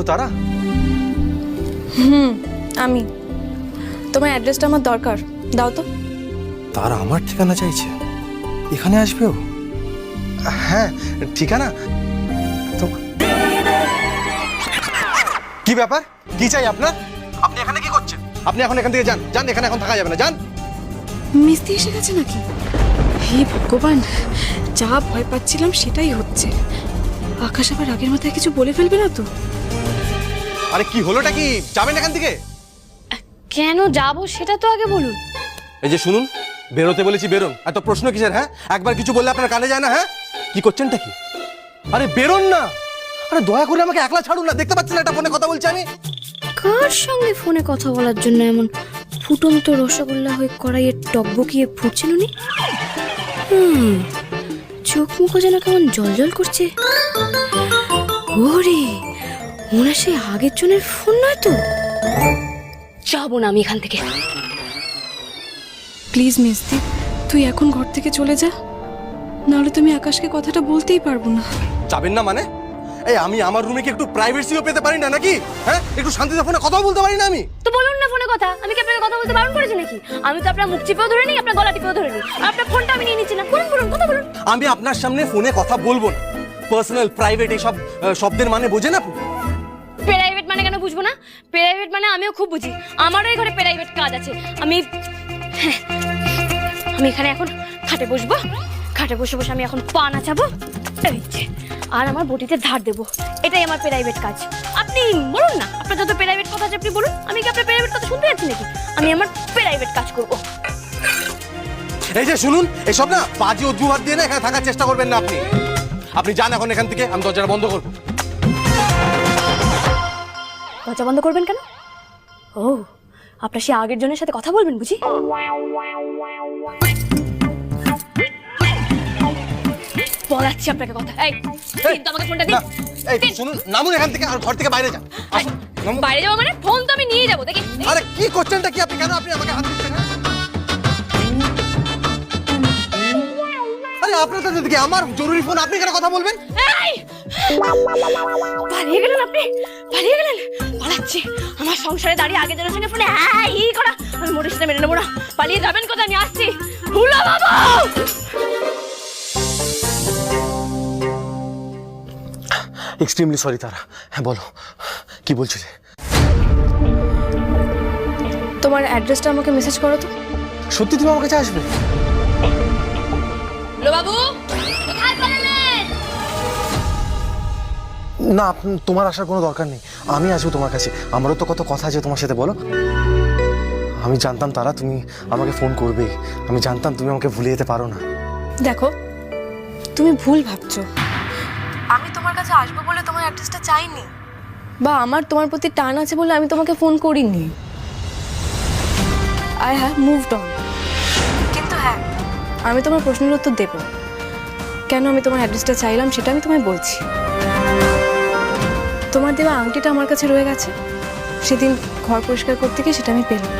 Hello তারা। আমি। তোমার অ্যাড্রেসটা আমার দরকার, দাও তো। তারা আমার ঠিকানা চাইছে, এখানে আসবেও? হ্যাঁ ঠিকানা তো। কি ব্যাপার, কি চাই আপনার? আপনি এখানে কি করছেন? আপনি এখন এখান থেকে যান, যান, এখানে এখন থাকা যাবে না, যান। মিস্ত্রি এসে গেছে নাকি? হে ভগবান, যা ভয় পাচ্ছিলাম সেটাই হচ্ছে। আকাশ আবার আগের মাথায় কিছু বলে ফেলবে না তো? আরে কি হলোটা কি, যাবেন এখান থেকে? কেন যাব সেটা তো আগে বলুন। এই যে শুনুন, বেরোতে বলেছি বেরোন, এত প্রশ্ন কিসের? হ্যাঁ, একবার কিছু বললে আপনার কানে যায় না? হ্যাঁ, কি করছেনটা কি? আরে বেরোন না। আরে দয়া করে আমাকে একলা ছাড়ুন না, দেখতে পাচ্ছেন একটা ফোনে কথা বলছি আমি। কার সঙ্গে ফোনে কথা বলার জন্য এমন ফুটন্ত রসগোল্লা হয়ে কড়াইয়ে টকবকিয়ে ফুটছিল নি? চোখ মুখো যেন কেমন জল জল করছে। ওরে, ওনার সেই আগের জনের ফোন নয় তো? যাবো না আমি এখান থেকে। প্লিজ মিস্ত্রি, তুই এখন ঘর থেকে চলে যা, নাহলে তুমি আকাশকে কথাটা বলতেই পারবো না। যাবেন না মানে? এই আমি আমার রুমে কি একটু প্রাইভেসিও পেতে পারি না নাকি? হ্যাঁ, একটু শান্তিতে ফোনে কথাও বলতে পারি না আমি? তো বলুন না ফোনে কথা। আমি কি আপনাকে কথা বলতে বারণ করেছি নাকি? আমি তো আপনার মুখ চিপেও ধরে নিই, আপনার গলা টিপেও ধরে নিই। আপনার ফোনটা আমি নিয়ে নিচ্ছি না। বলুন বলুন, কথা বলুন। আমি আপনার সামনে ফোনে কথা বলবো না। পার্সোনাল, প্রাইভেট এইসব শব্দের মানে বোঝেন আপনি? প্রাইভেট মানে কেন বুঝবো না? প্রাইভেট মানে আমিও খুব বুঝি। আমারও এই ঘরে প্রাইভেট কাজ আছে। আমি এখানে এখন খাটে বসবো। খাটে বসে বসে আমি এখন পা নাচাবো, এই যে, আর আমার বটিতে ধার দেবো। এটাই আমার প্রাইভেট কাজ। আপনি বলুন না, আপনার যত প্রাইভেট কথা আছে আপনি বলুন। আমি কি আপনার প্রাইভেট কথা শুনতে যাচ্ছি নাকি? আমি আমার প্রাইভেট কাজ করবো। এই যে শুনুন, এসব না বাজে অজুহাত দিয়ে না এখানে থাকার চেষ্টা করবেন না আপনি। আপনি যান এখন এখান থেকে, আমি দরজাটা বন্ধ করবো। দরজা বন্ধ করবেন কেন? ও, আপনার সে আগের জনের সাথে কথা বলবেন বুঝি? বলাচ্ছি আপনাকে কথা। এই, দিন তো আমাকে ফোনটা দিন। এই শুনুন, নামুন এখান থেকে আর ঘর থেকে বাইরে যান। বাইরে যাবো মানে? ফোন তো আমি নিয়ে যাবো, দেখি। আরে কি করছেনটা কি আপনি? কেন আপনি আমাকে হাত দিচ্ছেন? আরে আপনার তো দিকে আমার জরুরি ফোন, আপনি কেন কথা বলবেন? এই, পালিয়ে গেলেন আপনি? পালিয়ে গেলেন? পালাচ্ছি। আমার সংসারে দাঁড়িয়ে আগে জনের সঙ্গে ফোনে ই করা আমি মোটের সাথে মেনে নেবো না। পালিয়ে যাবেন কোথায়? আমি আসছি। হুলা বাবা! এক্সট্রিমলি সরি তারা। হ্যাঁ বলো, কি বলছিলে? তোমার অ্যাড্রেসটা আমাকে মেসেজ করো তো। সত্যি তুমি আমার কাছে আসবে? লো বাবু, কোথায় পালালেন? না, তোমার আসার কোনো দরকার নেই, আমি আসবো তোমার কাছে। আমারও তো কত কথা আছে তোমার সাথে, বলো। আমি জানতাম তারা তুমি আমাকে ফোন করবে, আমি জানতাম তুমি আমাকে ভুলে যেতে পারো না। দেখো, তুমি ভুল ভাবছো। আমি তোমার কাছে আসবো বলে তোমার অ্যাড্রেসটা চাইনি, বা আমার তোমার প্রতি টান আছে বলে আমি তোমাকে ফোন করিনি। I have moved on. কিন্তু হ্যাঁ, আমি তোমার প্রশ্নের উত্তর দেব। কেন আমি তোমার অ্যাড্রেসটা চাইলাম সেটা আমি তোমায় বলছি। তোমার দেওয়া আংটিটা আমার কাছে রয়ে গেছে। সেদিন ঘর পরিষ্কার করতে গিয়ে সেটা আমি পেলাম।